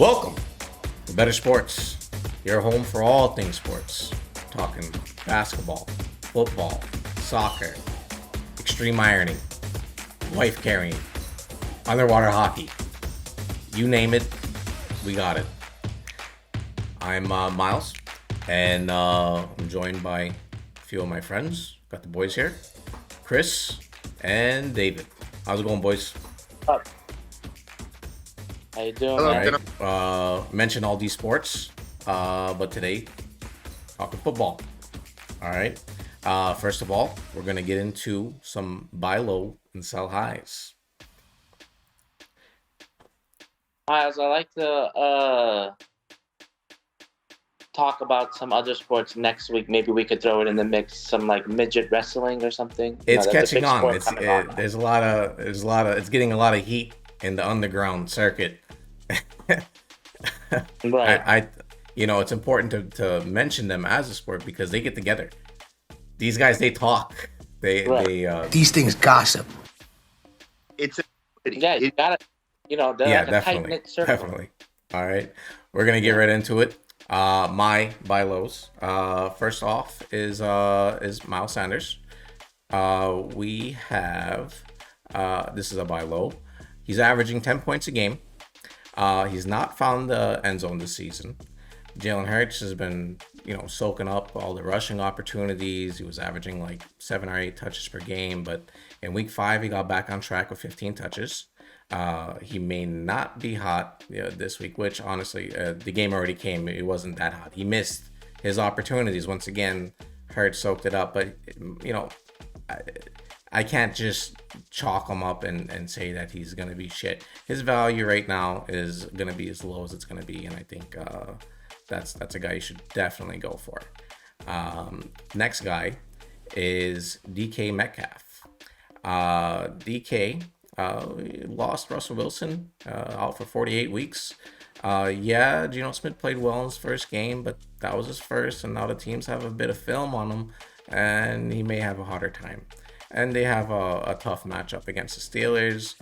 Welcome to Better Sports, your home for all things sports. Talking basketball, football, soccer, extreme ironing, wife carrying, underwater hockey. You name it, we got it. I'm Miles, and I'm joined by a few of my friends. Got the boys here, Chris and David. How's it going, boys? Up. How you doing, All man? right. Mention all these sports, but today, talking football. All right. First of all, we're going to get into some buy low and sell highs. Miles, I like to talk about some other sports next week. Maybe we could throw it in the mix, some like midget wrestling or something. It's that's a big catching on. sport coming on. There's a lot of, it's getting a lot of heat in the underground circuit. Right. It's important to mention them as a sport because they get together. These guys, they talk. These things gossip. You got it. They're like a tight-knit circle. Definitely. All right, we're gonna get right into it. My buy lows. First off is Miles Sanders. We have this is a buy low. He's averaging 10 points a game. He's not found the end zone this season. Jalen Hurts has been, soaking up all the rushing opportunities. He was averaging like 7 or 8 touches per game, but in week 5, he got back on track with 15 touches. He may not be hot this week, which honestly, the game already came. It wasn't that hot. He missed his opportunities. Once again, Hurts soaked it up, but, I can't just chalk him up and say that he's going to be shit. His value right now is going to be as low as it's going to be, and I think that's a guy you should definitely go for. Next guy is DK Metcalf. DK lost Russell Wilson out for 48 weeks. Geno Smith played well in his first game, but that was his first, and now the teams have a bit of film on him, and he may have a harder time. And they have a tough matchup against the Steelers.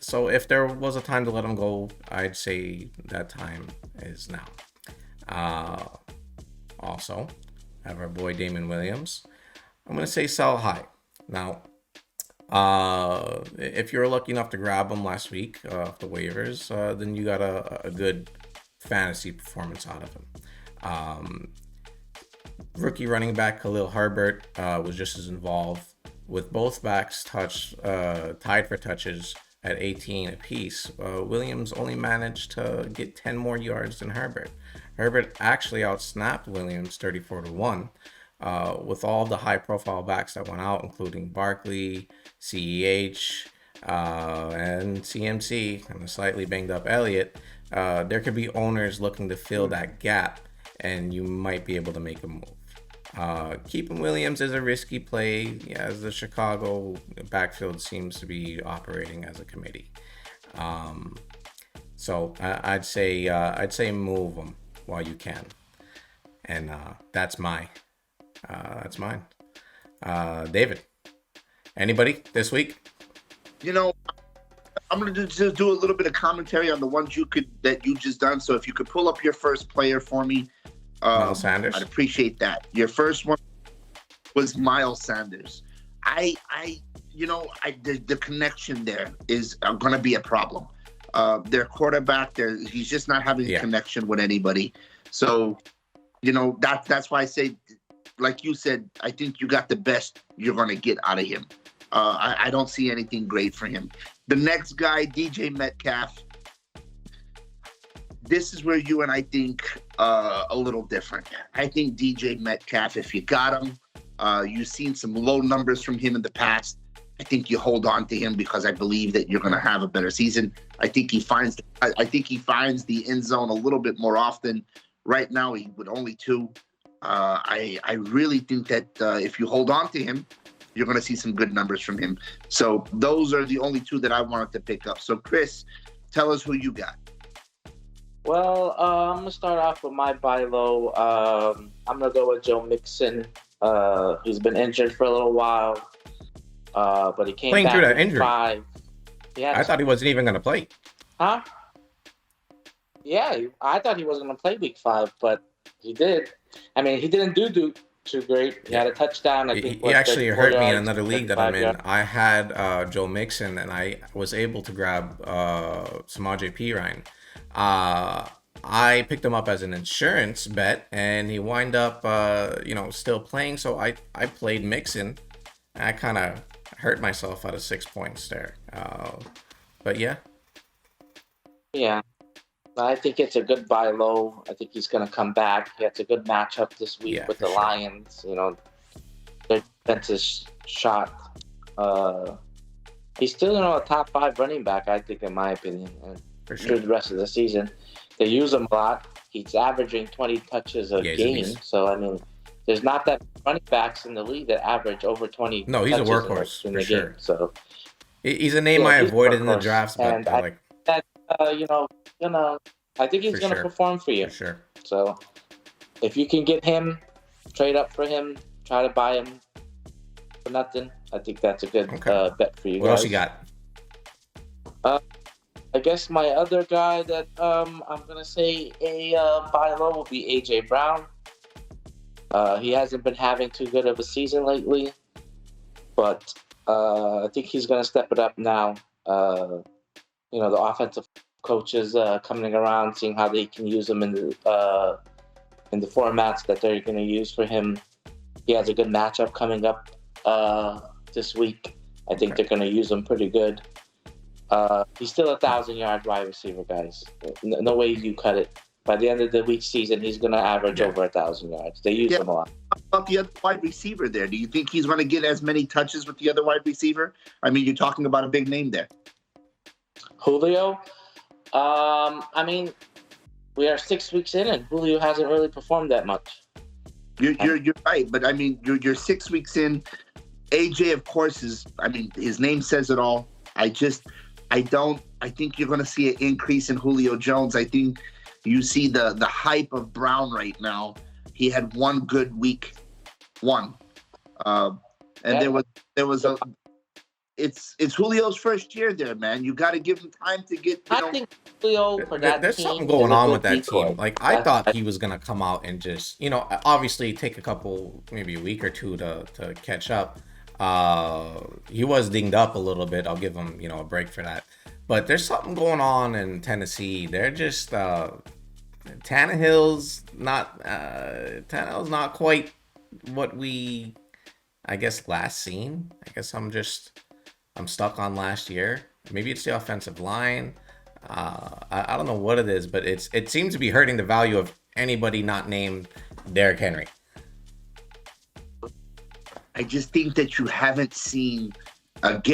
So if there was a time to let him go, I'd say that time is now. Also, have our boy Damon Williams. I'm going to say sell high. Now, if you're lucky enough to grab him last week off the waivers, then you got a good fantasy performance out of him. Rookie running back Khalil Herbert was just as involved, with both backs tied for touches at 18 apiece. Williams only managed to get 10 more yards than Herbert. Herbert actually outsnapped Williams 34-1. With all the high-profile backs that went out, including Barkley, CEH, and CMC, and a slightly banged-up Elliott, there could be owners looking to fill that gap, and you might be able to make a move. Keeping Williams is a risky play, as the Chicago backfield seems to be operating as a committee. So I'd say move him while you can, and that's mine. David, anybody this week? I'm gonna just do a little bit of commentary on the ones that you just done. So if you could pull up your first player for me. Miles Sanders. I'd appreciate that. Your first one was Miles Sanders. The connection there is going to be a problem. Their quarterback, he's just not having a connection with anybody. So, that's why I say, like you said, I think you got the best you're going to get out of him. I don't see anything great for him. The next guy, DJ Metcalf. This is where you and I think a little different. I think DJ Metcalf, if you got him, you've seen some low numbers from him in the past. I think you hold on to him because I believe that you're going to have a better season. I think he finds the end zone a little bit more often. Right now, he with only 2. I really think that if you hold on to him, you're going to see some good numbers from him. So those are the only 2 that I wanted to pick up. So Chris, tell us who you got. Well, I'm going to start off with my buy low. I'm going to go with Joe Mixon. He's been injured for a little while, but he came playing back through that injury. 5. I thought he wasn't even going to play. Huh? Yeah, I thought he wasn't going to play week 5, but he did. I mean, he didn't do too great. He Yeah. had a touchdown, I think, He actually 34 hurt me in yards, another league that I'm 35 in. yards. I had Joe Mixon, and I was able to grab Samaje Perine. I picked him up as an insurance bet, and he wind up, still playing. So I played Mixon. And I kind of hurt myself out of 6 points there. But yeah. Yeah. I think it's a good buy low. I think he's going to come back. He has a good matchup this week Yeah, with for the sure. Lions. Their defense is shot. He's still, a top 5 running back, I think, in my opinion, and For through sure. the rest of the season. They use him a lot. He's averaging 20 touches a Yeah, he's a game. beast. So, I mean, there's not that many running backs in the league that average over 20 No, he's a touches workhorse, in for the sure. game. So, He's a name yeah, I he's a avoided in the workhorse. drafts, but And I like, I think he's for going to sure. perform for you. For sure. So, if you can get him, trade up for him, try to buy him for nothing, I think that's a good bet for you What guys. else you got? I guess my other guy that I'm gonna say a buy low will be AJ Brown. He hasn't been having too good of a season lately, but I think he's gonna step it up now. The offensive coaches coming around, seeing how they can use him in the formats that they're gonna use for him. He has a good matchup coming up this week. I think they're gonna use him pretty good. He's still 1,000-yard wide receiver, guys. No way you cut it. By the end of the week season, he's going to average over 1,000 yards. They use him a lot. About the other wide receiver there, do you think he's going to get as many touches with the other wide receiver? I mean, you're talking about a big name there. Julio? I mean, we are 6 weeks in, and Julio hasn't really performed that much. You're right, but I mean, you're 6 weeks in. AJ, of course, his name says it all. I think you're going to see an increase in Julio Jones. I think you see the hype of Brown right now. He had one good week, it's Julio's first year there, man. You got to give him time to get. I think Julio for that There's team something going on with that decoy. team. Like, I thought he was gonna come out and just, obviously take a couple, maybe a week or two to catch up. He was dinged up a little bit. I'll give him, a break for that. But there's something going on in Tennessee. They're just Tannehill's not quite what we, I guess, last seen. I guess I'm stuck on last year. Maybe it's the offensive line. I don't know what it is, but it seems to be hurting the value of anybody not named Derrick Henry. I just think that you haven't seen what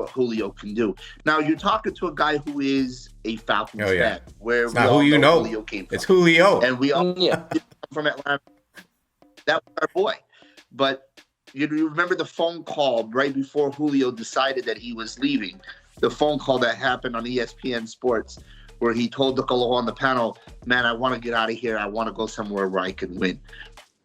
Julio can do. Now, you're talking to a guy who is a Falcons fan, where it's not who you know. Julio came from. It's Julio. And we all from Atlanta. That was our boy. But you remember the phone call right before Julio decided that he was leaving, the phone call that happened on ESPN Sports, where he told Nicolo on the panel, man, I want to get out of here. I want to go somewhere where I can win.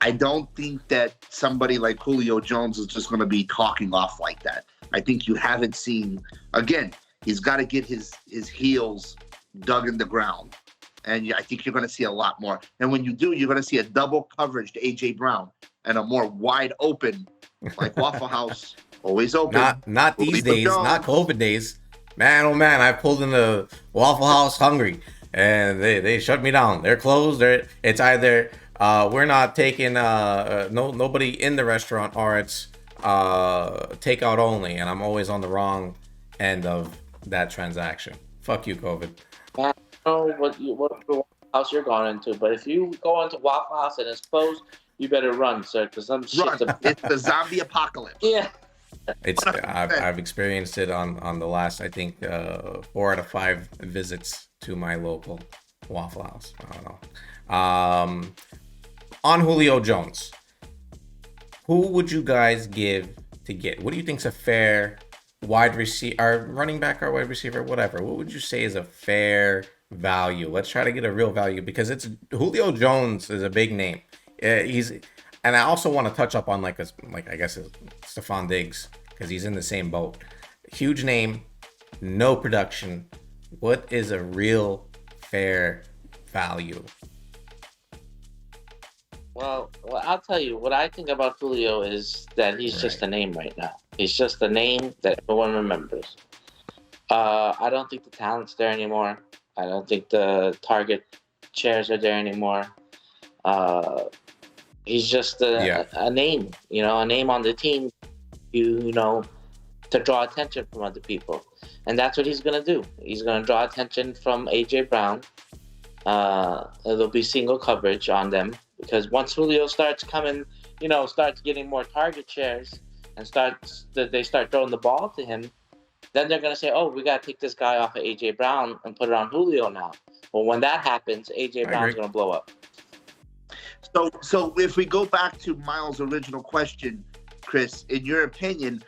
I don't think that somebody like Julio Jones is just going to be talking off like that. I think you haven't seen, again, he's got to get his heels dug in the ground. And I think you're going to see a lot more. And when you do, you're going to see a double coverage to A.J. Brown and a more wide open, like Waffle House, always open. Not these days, not COVID days. Man, oh man, I pulled in the Waffle House hungry, and they shut me down. They're closed. It's either we're not taking nobody in the restaurant, or it's takeout only, and I'm always on the wrong end of that transaction. Fuck you, COVID. I don't know what Waffle House you're going into, but if you go into Waffle House and it's closed, you better run, sir, because it's the zombie apocalypse. Yeah. I've experienced it on the last, I think, 4 out of 5 visits to my local Waffle House. I don't know. On Julio Jones, who would you guys give to get? What do you think's a fair wide receiver, or running back, or wide receiver, whatever? What would you say is a fair value? Let's try to get a real value, because Julio Jones is a big name. And I also want to touch up on I guess Stephon Diggs, because he's in the same boat. Huge name, no production. What is a real fair value? Well, I'll tell you what I think about Julio is that he's just a Right. name right now. He's just a name that everyone remembers. I don't think the talent's there anymore. I don't think the target shares are there anymore. Uh, he's just Yeah. a name, a name on the team. You know, to draw attention from other people, and that's what he's gonna do. He's gonna draw attention from AJ Brown. There'll be single coverage on them because once Julio starts coming, starts getting more target shares and they start throwing the ball to him, then they're gonna say, "Oh, we gotta take this guy off of AJ Brown and put it on Julio now." Well, when that happens, AJ I Brown's agree. gonna blow up. So if we go back to Miles' original question, Chris, in your opinion,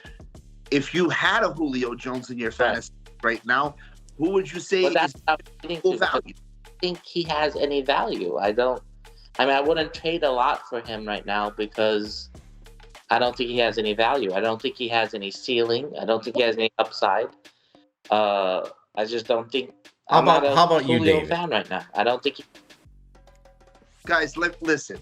if you had a Julio Jones in your fantasy right now, who would you say But that's is what I'm getting full to. value? Think he has any value. I don't. I mean, I wouldn't trade a lot for him right now because I don't think he has any value. I don't think he has any ceiling. I don't think he has any upside. I just don't think. How I'm not about a how about you, Julio David? fan right now. I don't think. Guys, listen.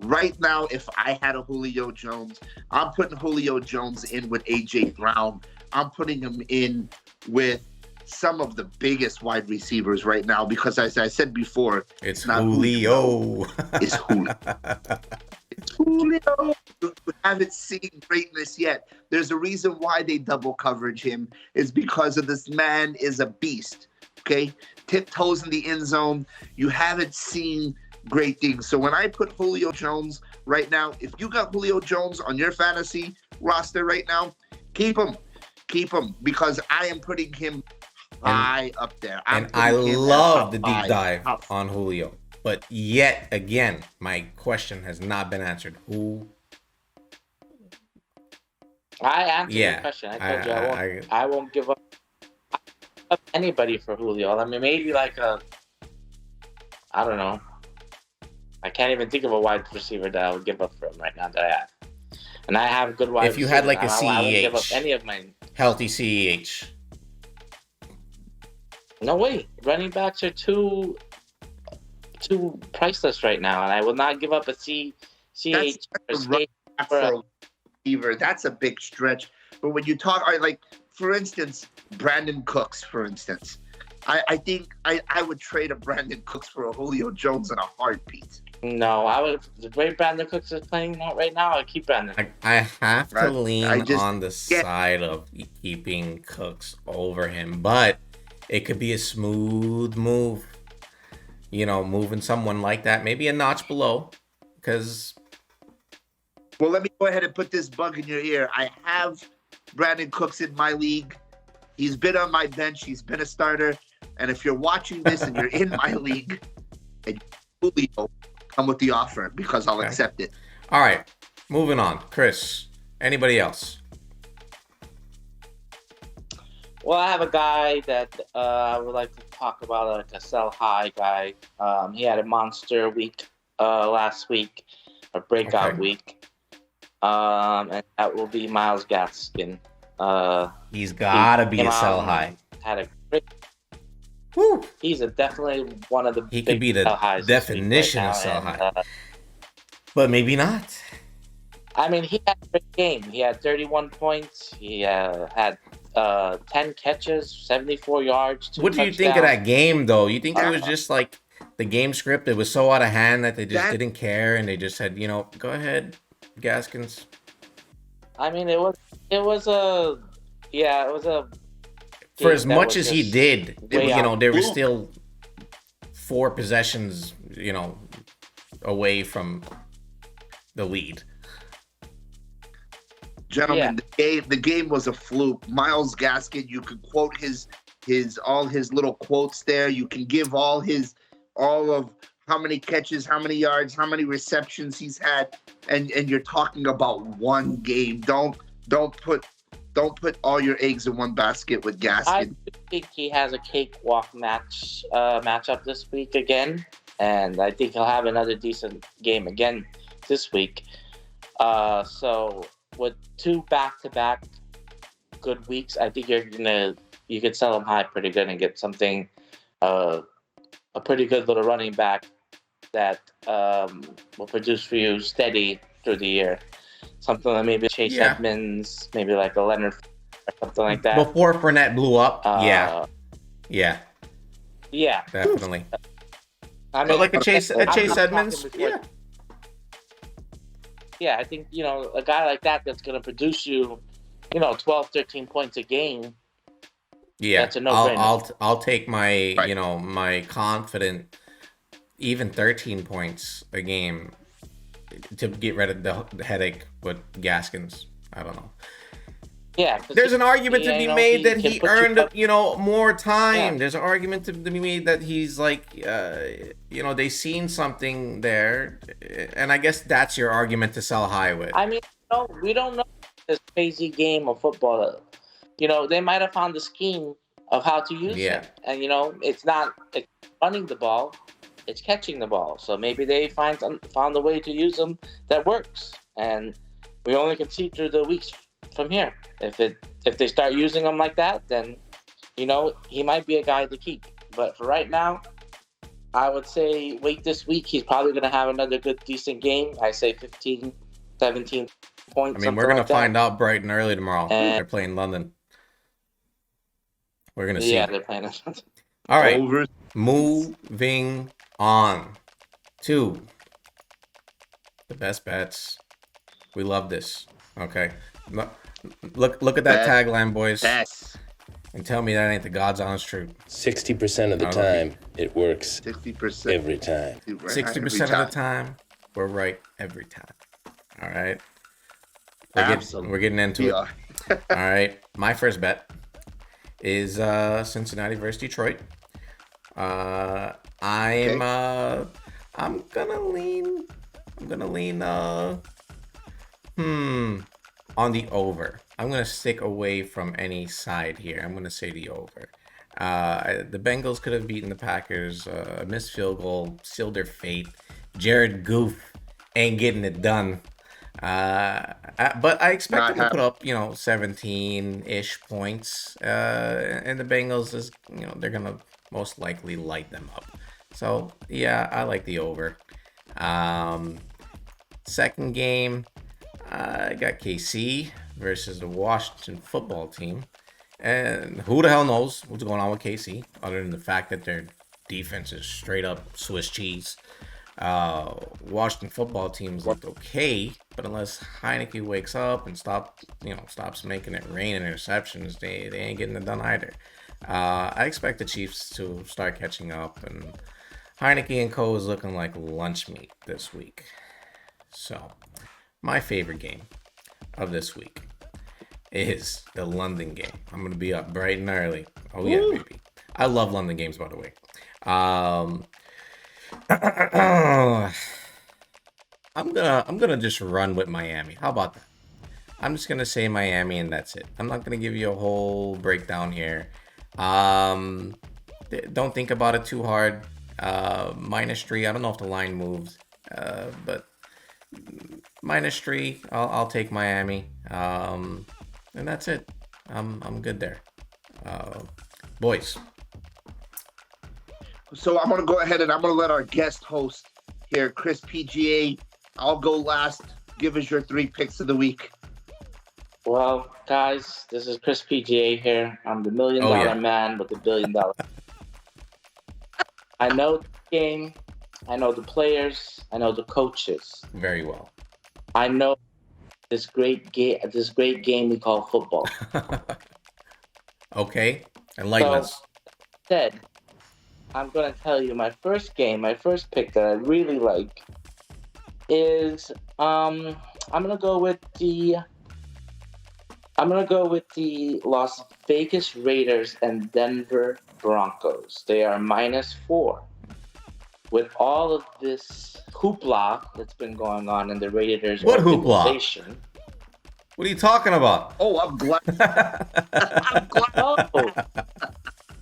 Right now, if I had a Julio Jones, I'm putting Julio Jones in with AJ Brown. I'm putting him in with some of the biggest wide receivers right now because, as I said before, It's not who you Julio. It's Julio. It's Julio. You haven't seen greatness yet. There's a reason why they double coverage him. Is because of this man is a beast. Okay, tiptoes in the end zone. You haven't seen great things. So when I put Julio Jones right now, if you got Julio Jones on your fantasy roster right now, keep him because I am putting him high up there. And I love the deep dive on Julio. But yet again, my question has not been answered. Who? I answered your question. I told you I won't give up anybody for Julio. I mean, maybe like I don't know. I can't even think of a wide receiver that I would give up for him right now that I have. And I have good wide If you receivers. had like a I won't give up CEH, any of mine. healthy CEH. No way. Running backs are too priceless right now, and I will not give up a CH for a receiver. That's a big stretch. But when you talk, like for instance, Brandon Cooks, for instance, I think I would trade a Brandon Cooks for a Julio Jones in a heartbeat. No, I would. The way Brandon Cooks is playing right now, I'd keep Brandon. I have to lean on the side of keeping Cooks over him, but it could be a smooth move. Moving someone like that, maybe a notch below, because. Well, let me go ahead and put this bug in your ear. I have Brandon Cooks in my league. He's been on my bench. He's been a starter. And if you're watching this and you're in my league, and Julio, come with the offer because I'll accept it. All right, moving on. Chris, anybody else? Well, I have a guy that I would like to talk about, like a sell high guy. He had a monster week last week, a breakout week. And that will be Myles Gaskin. He's gotta be a sell high. Had a great. Woo. He's definitely one of the. He could be the definition of sell high, but maybe not. I mean, he had a great game. He had 31 points. He had 10 catches, 74 yards. What do you think of that game, though? You think it was just like the game script? It was so out of hand that they just didn't care, and they just said, go ahead, Gaskins. I mean, it was a. For as much as he did, there were still 4 possessions, away from the lead. Gentlemen, the game was a fluke. Myles Gaskin, you could quote all his little quotes there. You can give all of how many catches, how many yards, how many receptions he's had, and you're talking about one game. Don't put all your eggs in one basket with Gaskin. I think he has a cakewalk matchup this week again, and I think he'll have another decent game again this week. So with 2 back-to-back good weeks, I think you could sell him high pretty good and get something a pretty good little running back that will produce for you steady through the year. Something like maybe Chase Edmonds, maybe like a Leonard or something like that. Before Fournette blew up, yeah, definitely. I mean, but like a Chase Edmonds, I think, a guy like that's going to produce you, 12, 13 points a game. Yeah, that's a no-brainer. I'll take my my confident even 13 points a game to get rid of the headache with Gaskins. I don't know. Yeah, there's an argument to be made that he earned more time. Yeah. There's an argument to be made that he's like they seen something there, and I guess that's your argument to sell high with. I mean, we don't know this crazy game of football. They might have found the scheme of how to use him, and it's not running the ball, it's catching the ball. So maybe they found a way to use him that works, and we only can see through the weeks from here. If they start using him like that, then he might be a guy to keep. But for right now, I would say wait this week. He's probably going to have another good, decent game. I say 15, 17 points. I mean, we're going to find out bright and early tomorrow. They're playing London. We're going to see. Yeah, they're playing London. All right. Moving on to the best bets. We love this. Okay. Look at that tagline, boys. Yes. And tell me that ain't the God's honest truth. 60% of the time, it works. 60% every time. 60% of the time, we're right every time. All right. We're getting into it. All right. My first bet is Cincinnati versus Detroit. I'm gonna lean on the over. I'm going to stick away from any side here. I'm going to say the over. The Bengals could have beaten the Packers. A missed field goal sealed their fate. Jared Goof ain't getting it done. But I expect them to put up, 17-ish points. And the Bengals, they're going to most likely light them up. So, yeah, I like the over. Second game, I got KC versus the Washington football team. And who the hell knows what's going on with KC, other than the fact that their defense is straight up Swiss cheese. Washington football teams looked okay, but unless Heineke wakes up and stops making it rain interceptions, they ain't getting it done either. I expect the Chiefs to start catching up, and Heineke and co is looking like lunch meat this week. So, my favorite game of this week is the London game. I'm going to be up bright and early. Oh, yeah, baby. I love London games, by the way. I'm gonna just run with Miami. How about that? I'm just going to say Miami and that's it. I'm not going to give you a whole breakdown here. Don't think about it too hard. -3. I don't know if the line moved, but -3. I'll take Miami. And that's it. I'm good there. Boys. So I'm going to go ahead and I'm going to let our guest host here, Chris PGA. I'll go last. Give us your 3 picks of the week. Well, guys, this is Chris PGA here. I'm the $1 million man with the $1 billion. I know the game. I know the players. I know the coaches. Very well. I know this great game we call football. Okay, enlighten us. Said, I'm going to tell you my first pick that I really like is I'm going to go with the Las Vegas Raiders and Denver Broncos. They are -4. With all of this hoopla that's been going on in the Raiders organization. What are you talking about? Oh, I'm glad. I'm glad. Oh.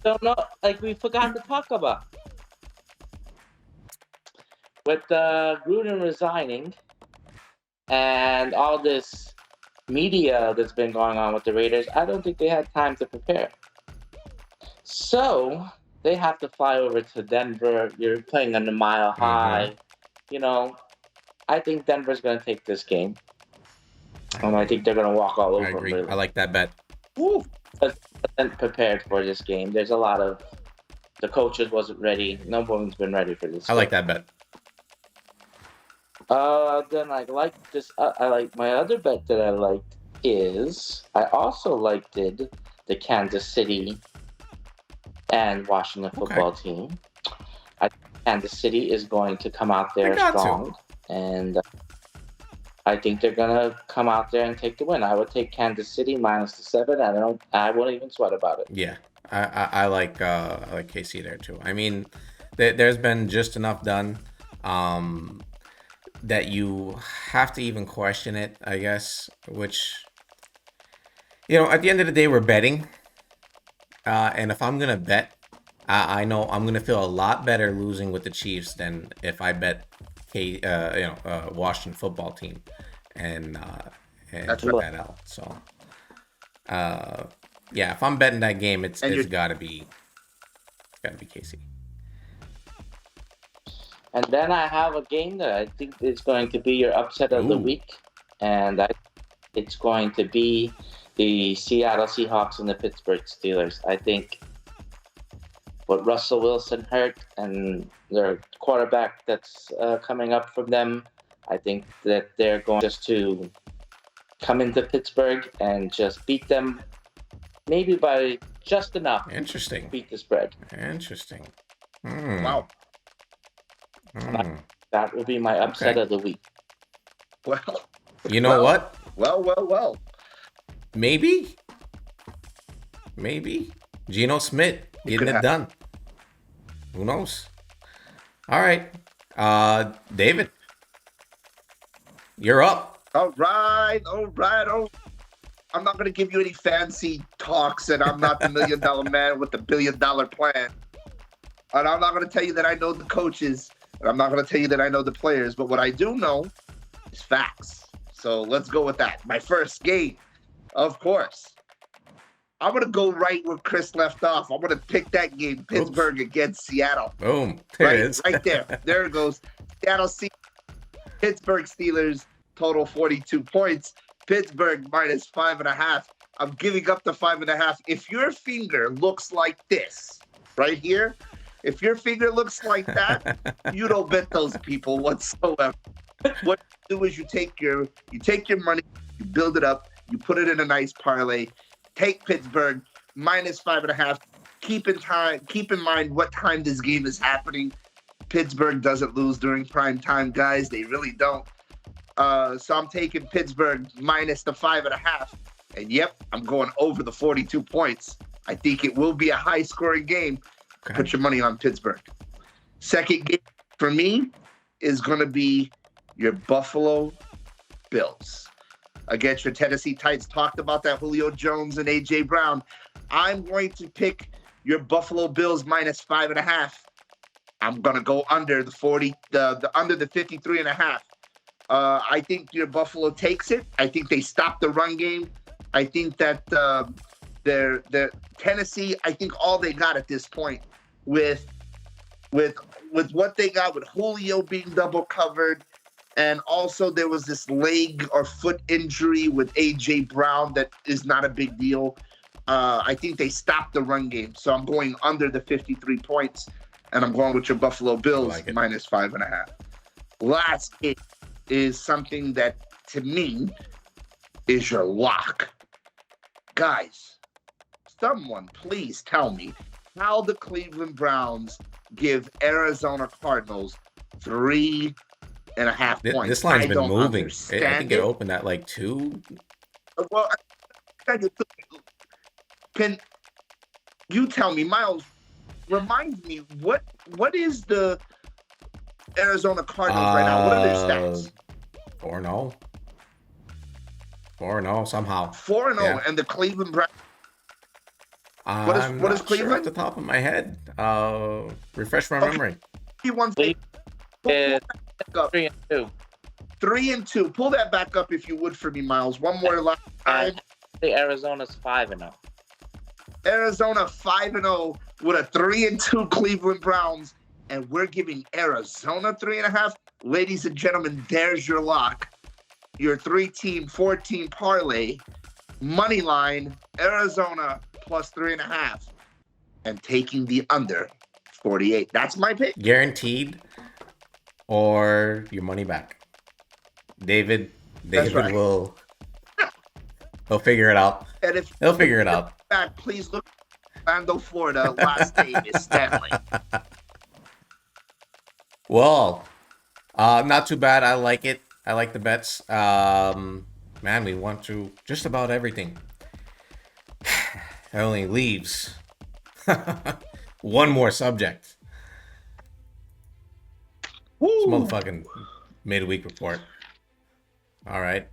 Don't know, like we forgot to talk about. With Gruden resigning and all this media that's been going on with the Raiders, I don't think they had time to prepare. So they have to fly over to Denver. You're playing on the Mile High. You know, I think Denver's going to take this game. And I think they're going to walk all over I agree. them. I like that bet. Woo. Wasn't prepared for this game. There's a lot of the coaches wasn't ready. No one's been ready for this. I like that bet. Then I like this. I like my other bet that I liked is I also liked the Kansas City and Washington football team. I think Kansas City is going to come out there strong, and I think they're gonna come out there and take the win. I would take Kansas City minus the 7. I wouldn't even sweat about it. Yeah, I like KC there too. I mean, there's been just enough done that you have to even question it, I guess. Which, you know, at the end of the day, we're betting, and if I'm gonna bet, I know I'm gonna feel a lot better losing with the Chiefs than if I bet Washington football team and That's put right. that out. So yeah, if I'm betting that game, it's gotta be KC. And then I have a game that I think is going to be your upset of the week, and it's going to be the Seattle Seahawks and the Pittsburgh Steelers. I think what Russell Wilson hurt and their quarterback that's coming up from them, I think that they're going just to come into Pittsburgh and just beat them, maybe by just enough. Interesting. Beat the spread. Interesting. Wow. That will be my upset of the week. Well, you know what? Well. Maybe. Geno Smith getting it done. Who knows? All right. David, you're up. All right. I'm not going to give you any fancy talks, and I'm not the $1 million man with the $1 billion plan. And I'm not going to tell you that I know the coaches, and I'm not going to tell you that I know the players, but what I do know is facts. So let's go with that. My first game, of course. I'm going to go right where Chris left off. I'm going to pick that game, Pittsburgh against Seattle. Boom. There it is. Right there. There it goes. Seattle Pittsburgh Steelers, total 42 points. Pittsburgh minus 5.5. I'm giving up the 5.5. If your finger looks like this, right here, if your finger looks like that, you don't bet those people whatsoever. What you do is you take your money, you build it up, you put it in a nice parlay. Take Pittsburgh minus 5.5. Keep in mind what time this game is happening. Pittsburgh doesn't lose during prime time, guys. They really don't. So I'm taking Pittsburgh minus the 5.5. And yep, I'm going over the 42 points. I think it will be a high-scoring game. Okay. Put your money on Pittsburgh. Second game for me is going to be your Buffalo Bills against your Tennessee Titans. Talked about that, Julio Jones and A.J. Brown. I'm going to pick your Buffalo Bills minus 5.5. I'm going to go under the under the 53.5. I think your Buffalo takes it. I think they stop the run game. I think that their Tennessee, I think all they got at this point with what they got with Julio being double covered, and also there was this leg or foot injury with A.J. Brown that is not a big deal. I think they stopped the run game. So I'm going under the 53 points, and I'm going with your Buffalo Bills minus 5.5. Last game is something that, to me, is your lock. Guys, someone please tell me how the Cleveland Browns give Arizona Cardinals 3.5 points. This line's been moving. I think it opened at like 2. Well, can you tell me, Miles? Remind me what is the Arizona Cardinals right now? What are their stats? 4-0. 4-0 somehow. 4-0, yeah. And the Cleveland Browns. What is Cleveland? Sure at the top of my head. Refresh my memory. He won 3-2. 3-2. Pull that back up if you would for me, Miles. One more last time. The Arizona's 5-0. Arizona 5-0 with a 3-2 Cleveland Browns, and we're giving Arizona 3.5. Ladies and gentlemen, there's your lock. Your 3-team, 4-team parlay. Money line, Arizona plus 3.5. And taking the under 48. That's my pick. Guaranteed or your money back. David right. will he'll figure it out. And if he'll figure it out. Back, please look at Orlando, Florida. Last name is Stanley. Well, not too bad. I like it. I like the bets. Man, we went through just about everything. It only leaves one more subject. It's motherfucking midweek report. All right,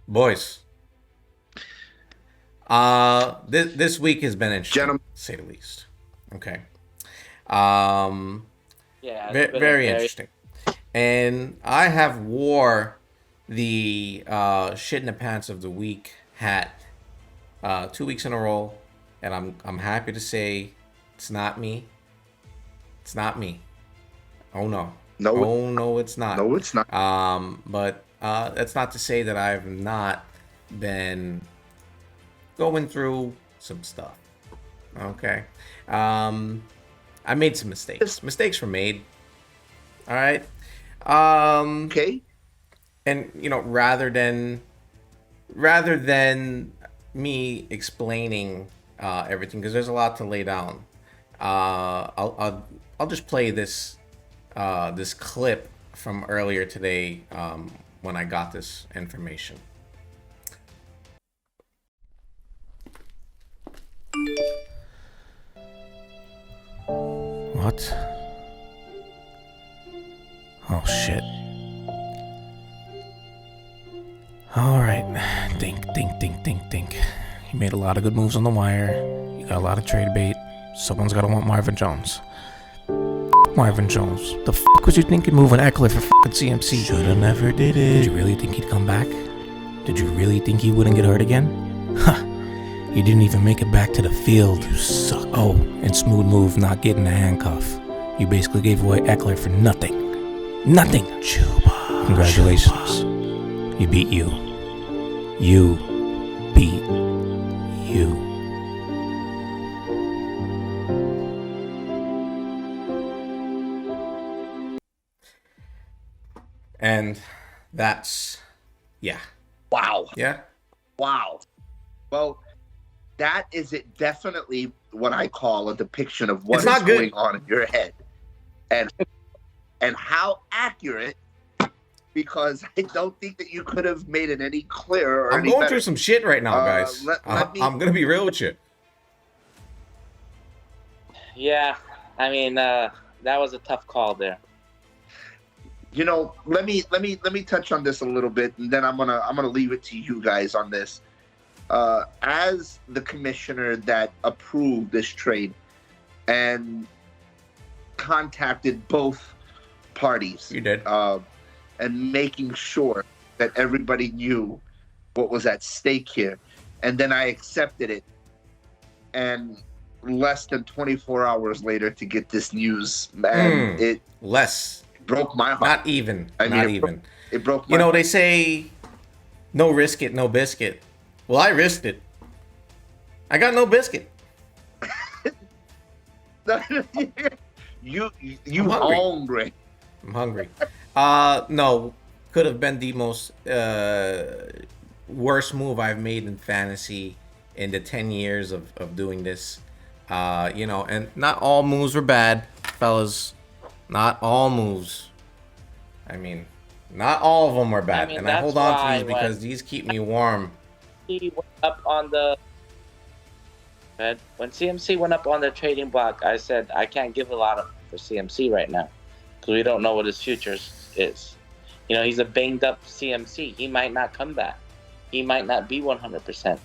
boys. This week has been interesting, to say the least. Okay. Yeah, very interesting. And I have wore the shit in the pants of the week hat 2 weeks in a row, and I'm happy to say it's not me. It's not me. Oh no. No, it's not. No, it's not. But that's not to say that I've not been going through some stuff. Okay. I made some mistakes. Mistakes were made. All right. Okay. And rather than me explaining everything, because there's a lot to lay down, I'll just play this clip from earlier today when I got this information. What? Oh shit. Alright. Think. You made a lot of good moves on the wire. You got a lot of trade bait. Someone's gotta want Marvin Jones. Marvin Jones. The fuck was you thinking moving Eckler for fucking CMC? Shoulda never did it. Did you really think he'd come back? Did you really think he wouldn't get hurt again? Huh. He didn't even make it back to the field. You suck. Oh, and smooth move not getting the handcuff. You basically gave away Eckler for nothing. Nothing. Chuba. Congratulations. Chuba. You beat you. You beat you. And that's, yeah. Wow. Yeah. Wow. Well, that is definitely what I call a depiction of what is going on in your head, and how accurate. Because I don't think that you could have made it any clearer. Or I'm any going better. through some shit right now, guys. I'm gonna be real with you. Yeah, I mean that was a tough call there. Let me touch on this a little bit, and then I'm gonna leave it to you guys on this. As the commissioner that approved this trade and contacted both parties, you did, and making sure that everybody knew what was at stake here, and then I accepted it, and less than 24 hours later to get this news, and it broke my heart. Not even. It broke my heart. They say no risk it, no biscuit. Well, I risked it. I got no biscuit. You hungry. I'm hungry. No, could have been the most worst move I've made in fantasy in the 10 years of doing this. And not all moves were bad, fellas. Not all moves. I mean, not all of them were bad. And I hold on to these because these keep me warm. He went up on the when CMC went up on the trading block, I said I can't give a lot for CMC right now because we don't know what his future is. He's a banged up CMC. He might not come back. He might not be 100%.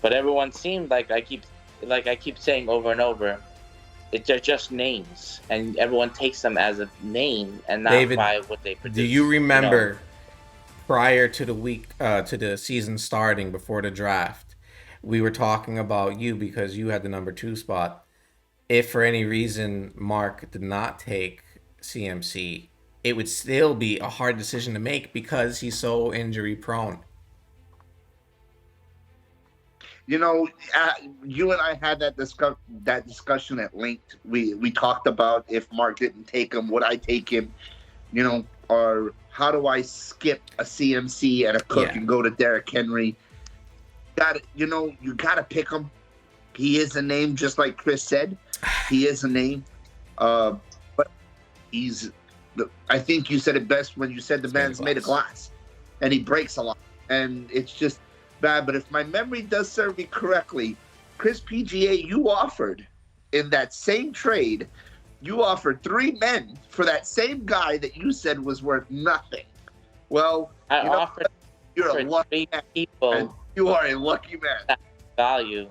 But everyone seemed like I keep saying over and over, they're just names, and everyone takes them as a name and not David, by what they produce. Do you remember? Prior to the week, to the season starting, before the draft, we were talking about you because you had the number 2 spot. If for any reason Mark did not take CMC, it would still be a hard decision to make because he's so injury prone. You know, you and I had that discussion at length. We talked about if Mark didn't take him, would I take him? You know, or how do I skip a CMC and a Cook and go to Derrick Henry? You gotta pick him. He is a name, just like Chris said. He is a name, but I think you said it best when you said the man's made of glass, and he breaks a lot, and it's just bad. But if my memory does serve me correctly, Chris PGA, you offered in that same trade, you offered 3 men for that same guy that you said was worth nothing. Well, you're a lucky man. You are a lucky man. Value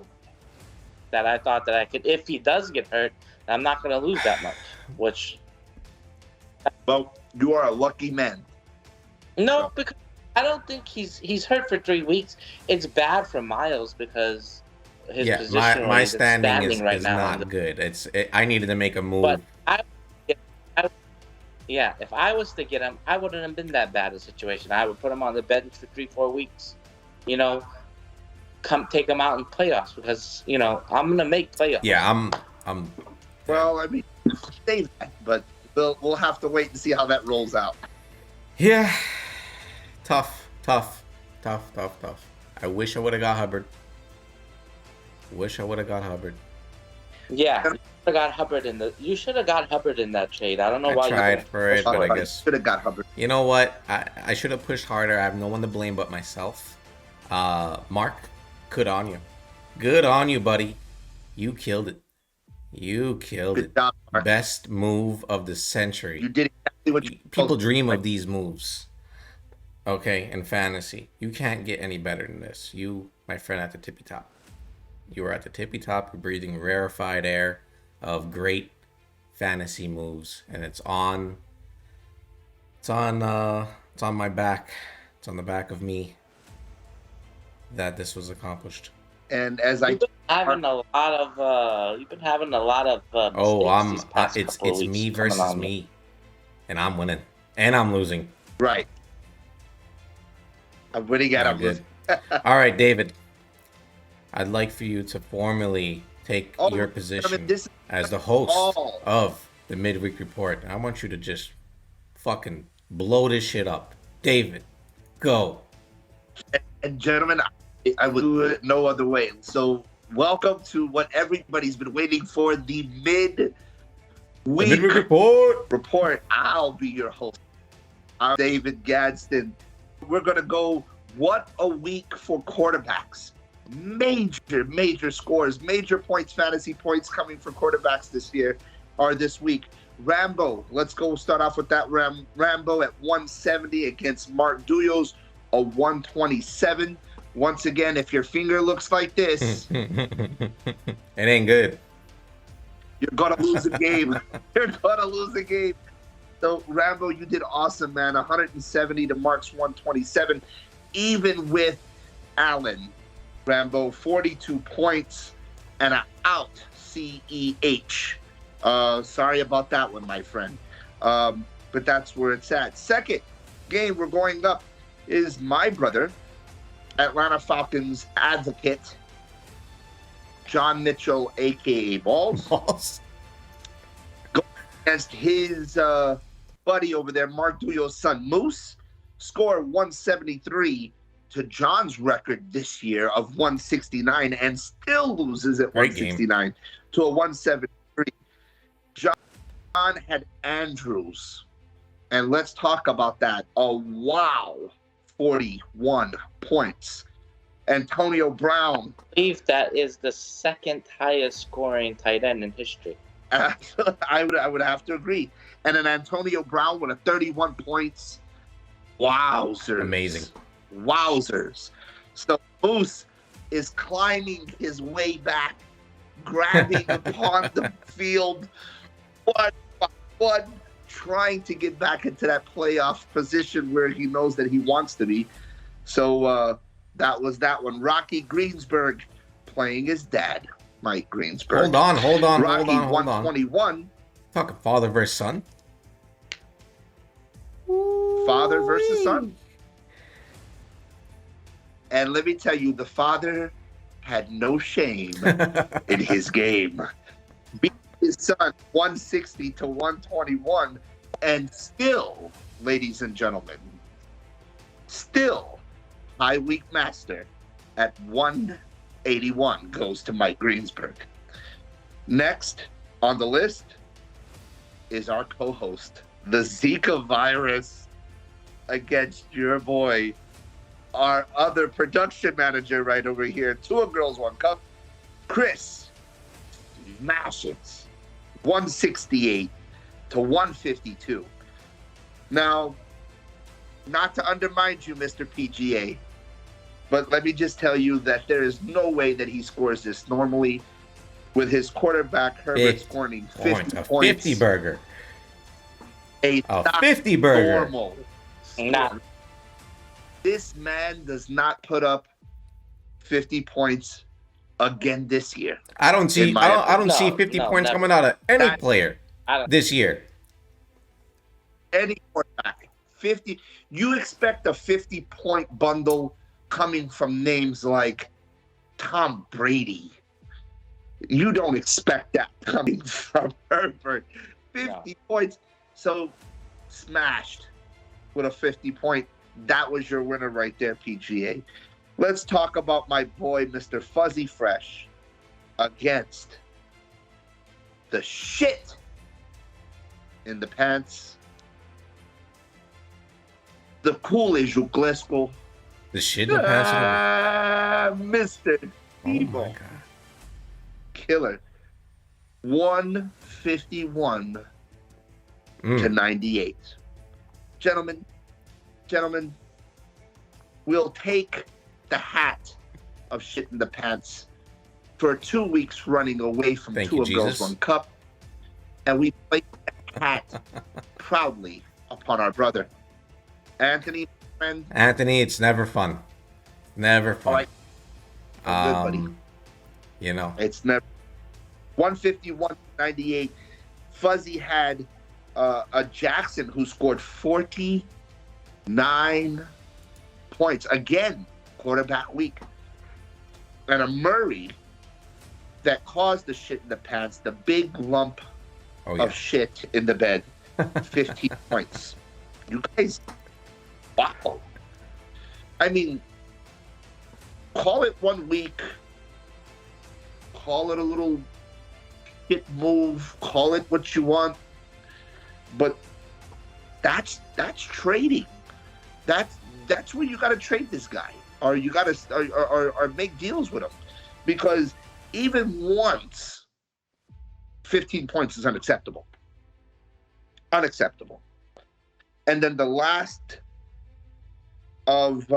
that I thought that I could, if he does get hurt, I'm not going to lose that much. Which, well, you are a lucky man. No, because I don't think he's hurt for 3 weeks. It's bad for Miles because his position my standing is right now not good. I needed to make a move. But if I was to get him, I wouldn't have been that bad a situation. I would put him on the bench for 3-4 weeks. Come take him out in playoffs because I'm gonna make playoffs. Yeah, I'm. Well, I mean, say that, but we'll have to wait and see how that rolls out. Yeah, tough. I wish I would have got Hubbard. Yeah, you should have got Hubbard in that trade. I don't know why I tried for it, but I guess should have got Hubbard. You know what? I should have pushed harder. I have no one to blame but myself. Mark, good on you. Good on you, buddy. You killed it. Good job, Mark. Best move of the century. You did exactly what people dream of these moves. Okay, in fantasy, you can't get any better than this. You, my friend, at the tippy top. You are at the tippy top. You're breathing rarefied air of great fantasy moves, and it's on my back. It's on the back of me that this was accomplished. And as you've been having a lot of it's me versus me, and I'm winning and I'm losing. Right. I'm winning and I'm losing. All right, David. I'd like for you to formally take your position as the host of the Midweek Report. I want you to just fucking blow this shit up. David, go. And gentlemen, I would do it no other way. So welcome to what everybody's been waiting for, the Midweek Report. I'll be your host. I'm David Gadsden. We're going to go, what a week for quarterbacks. Major scores, major points, fantasy points coming for quarterbacks this week. Rambo, let's go start off with that. Rambo at 170 against Mark Duyos, a 127. Once again, if your finger looks like this, it ain't good. You're going to lose a game. So, Rambo, you did awesome, man. 170 to Mark's 127. Even with Allen, Rambo, 42 points and an out, CEH. Sorry about that one, my friend. But that's where it's at. Second game we're going up is my brother, Atlanta Falcons advocate, John Mitchell, a.k.a. Balls. Going against his buddy over there, Mark Duyos' son, Moose. Score 173 to John's record this year of 169 and still loses at 169 to a 173. John had Andrews. And let's talk about that. A wow, 41 points. Antonio Brown. I believe that is the second highest scoring tight end in history. I would have to agree. And then Antonio Brown with a 31 points. Wowzers. Amazing. Wowzers. So Moose is climbing his way back, grabbing upon the field, one, trying to get back into that playoff position where he knows that he wants to be. So that was that one. Rocky Greensburg playing his dad, Mike Greensburg. Hold on. Rocky 121. Talking father versus son. Father versus son. And let me tell you, the father had no shame in his game. Beat his son 160 to 121, and still, ladies and gentlemen, still high week master at 181 goes to Mike Greensburg. Next on the list is our co-host, the Zika virus against your boy, our other production manager right over here, 2 girls, 1 cup, Chris smashes 168 to 152. Now, not to undermine you, Mr. PGA, but let me just tell you that there is no way that he scores this normally with his quarterback, Herbert, scoring 50 points. 50 burger. A 50 burger. Normal. Nah. This man does not put up 50 points again this year. I don't see 50 points coming out of any player this year. Any quarterback. 50. You expect a 50-point bundle coming from names like Tom Brady. You don't expect that coming from Herbert. 50 points. So smashed with a 50-point. That was your winner right there, PGA. Let's talk about my boy, Mr. Fuzzy Fresh, against the shit in the pants. The cool is Juglesko. The shit in the pants. Mr. Oh my Evil. God. Killer. 151 to 98. Gentlemen, we'll take the hat of shit in the pants for 2 weeks running away from Thank 2 you, of Girls Jesus. 1 Cup, and we place that hat proudly upon our brother. Anthony, friend. Anthony, it's never fun. Never fun. All right. Good, buddy. You know. It's never 151-98. Fuzzy had a Jackson who scored 49 points. Again, quarterback week. And a Murray that caused the shit in the pants, the big lump of shit in the bed. 15 points. You guys, wow. I mean, call it 1 week. Call it a little hit move. Call it what you want. But that's trading. That's where you got to trade this guy, or you got to or make deals with him, because even once 15 points is unacceptable. Unacceptable. And then the last of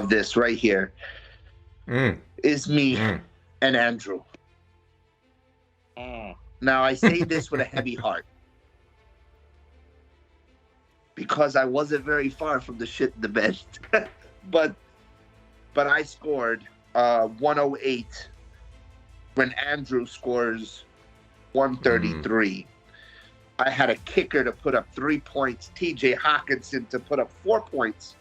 this right here is me and Andrew. Now, I say this with a heavy heart because I wasn't very far from the shit in the bed. but I scored 108 when Andrew scores 133. I had a kicker to put up 3 points, TJ Hawkinson to put up 4 points,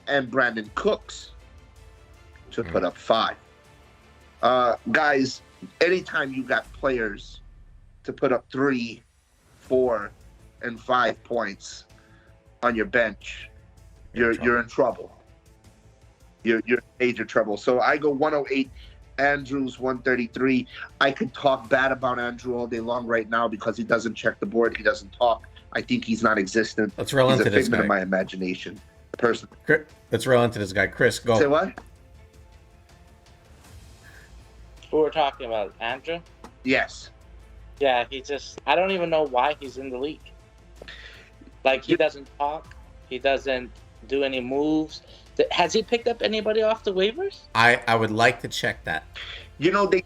and Brandon Cooks to put up 5. Guys, anytime you got players to put up 3, 4, and 5 points on your bench, you're in trouble. You're in major trouble. So I go 108. Andrew's 133. I could talk bad about Andrew all day long right now because he doesn't check the board. He doesn't talk. I think he's non-existent. Let's roll he's into a this figment guy. of my imagination. Person. Let's roll into this guy. Chris, go. Say what? Who we're talking about, Andrew? Yes. Yeah, I don't even know why he's in the league. Like, he doesn't talk. He doesn't do any moves. Has he picked up anybody off the waivers? I would like to check that. You know, they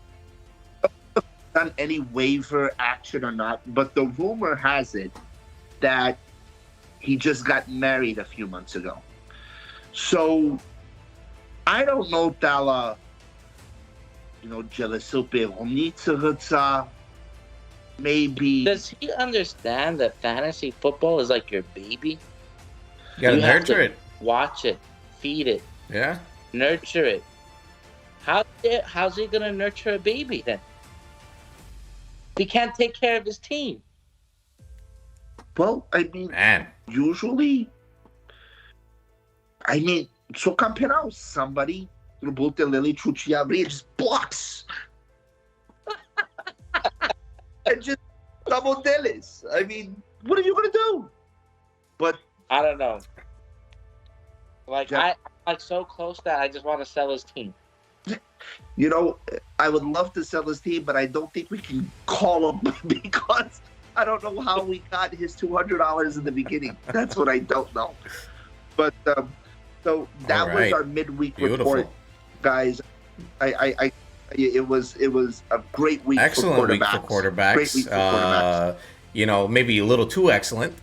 haven't done any waiver action or not, but the rumor has it that he just got married a few months ago. So I don't know Tala, jealousy maybe. Does he understand that fantasy football is like your baby? You gotta You have nurture to it. watch it, feed it, Yeah. nurture it. How's he gonna nurture a baby then? He can't take care of his team. Well, I mean, Man. usually, so campeão, somebody Roberto Lily Chuchiabri just blocks. And just double delis. I mean, what are you gonna do? But I don't know. Like Jeff- I'm like so close that I just want to sell his team. I would love to sell his team, but I don't think we can call him because I don't know how we got his $200 in the beginning. That's what I don't know. But so that All right. was our midweek Beautiful. report, guys. It was a great week. Excellent for week for quarterbacks. Great week for quarterbacks. Maybe a little too excellent.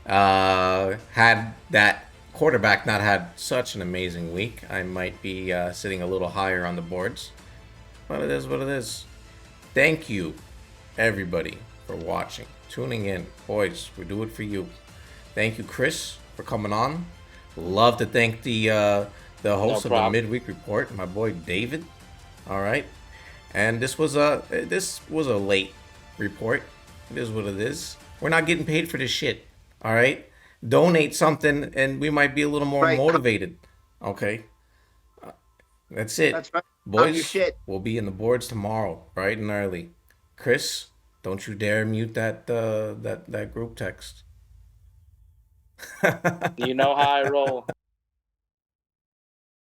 Had that quarterback not had such an amazing week, I might be sitting a little higher on the boards. But it is what it is. Thank you, everybody, for watching, tuning in. Boys, we do it for you. Thank you, Chris, for coming on. Love to thank the host of the midweek report, my boy David. All right, and this was a late report. It is what it is. We're not getting paid for this shit. All right, donate something, and we might be a little more motivated. Okay, that's it. That's right. Boys, we'll be in the boards tomorrow, bright and early. Chris, don't you dare mute that that group text. You know how I roll.